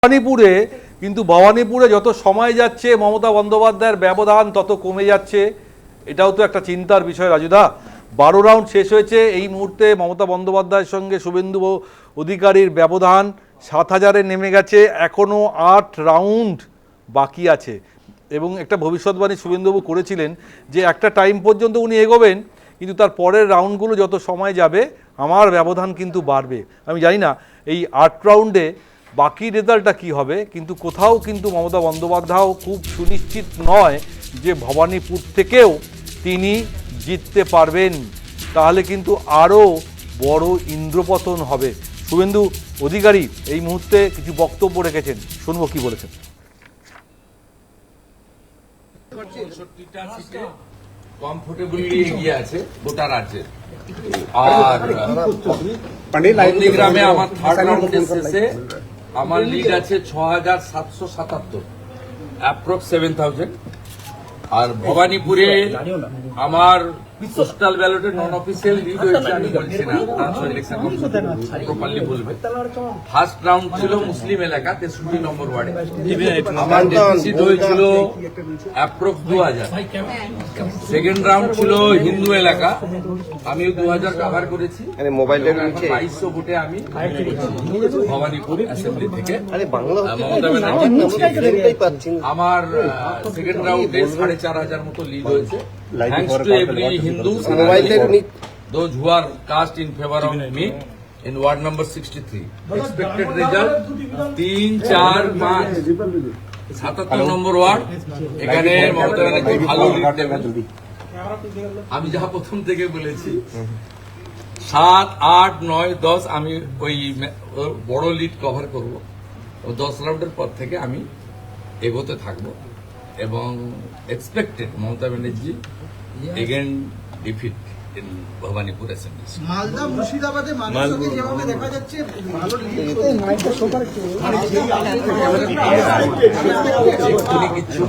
ভবানীপুরে কিন্তু ভবানীপুরে যত সময় যাচ্ছে মমতা বন্দ্যোপাধ্যায়ের ব্যবধান তত কমে যাচ্ছে। এটাও তো একটা চিন্তার বিষয় রাজুদা। 12 রাউন্ড শেষ হয়েছে, এই মুহূর্তে মমতা বন্দ্যোপাধ্যায়ের সঙ্গে শুভেন্দু অধিকারীর ব্যবধান 7000-এ নেমে গেছে। এখনও 8 রাউন্ড বাকি আছে এবং একটা ভবিষ্যৎবাণী শুভেন্দুবাবু করেছিলেন যে একটা টাইম পর্যন্ত উনি এগোবেন, কিন্তু তার পরের রাউন্ডগুলো যত সময় যাবে আমার ব্যবধান কিন্তু বাড়বে। আমি জানি না এই 8 রাউন্ডে বাকি রেজাল্টটা কী হবে, কিন্তু কোথাও কিন্তু মমতা বন্দ্যোপাধ্যায়ও খুব সুনিশ্চিত নয় যে ভবানীপুর থেকেও তিনি জিততে পারবেন। তাহলে কিন্তু আরও বড় ইন্দ্রপতন হবে। শুভেন্দু অধিকারী এই মুহূর্তে কিছু বক্তব্য রেখেছেন, শুনবো কি বলেছেন। কমফোর্টেবলি এগিয়ে আছে গোটা রাজ্যে। আর নন্দীগ্রামে আমার থার্ড রাউন্ডের শেষে আমার লিড আছে 6777, অ্যাপ্রক্স 7000। আর ভবানীপুরে আমার পোস্টাল ব্যালটে নন অফিসিয়াল লিড হয়েছে, আমি বলছি না, প্রপারলি বলবে। ফার্স্ট রাউন্ড ছিল মুসলিম এলাকা 63 নম্বর ওয়ার্ডে, আমার ডেফিসিট হয়েছিল অ্যাপ্রক্স 2000। সেকেন্ড রাউন্ড ছিল হিন্দু এলাকা, আমিও 2000 কাভার করেছি। 2200 ভোটে আমি ভবানীপুর অ্যাসেম্বলি থেকে মমতা ব্যানার্জি। আমার সেকেন্ড রাউন্ডে 4500 মতো লিড হয়েছে, thanks to every Hindu those who are cast in favor of me in ward number 63. Expected result 3, 4, 5, 77 number word. এখানে মমতা ব্যানার্জি ভালো লিড দেবেন। আমি যা প্রথম থেকে বলেছি 7, 8, 9, 10 আমি ওই বড় লিড কভার করব। 10 রাউন্ডের পর থেকে আমি এগোতে থাকবো এবং expected Mamata Banerjee again defeat in Bhabanipur assembly. Malda মুর্শিদাবাদে মানুষকে যেভাবে দেখা যাচ্ছে ভালো কিচ্ছু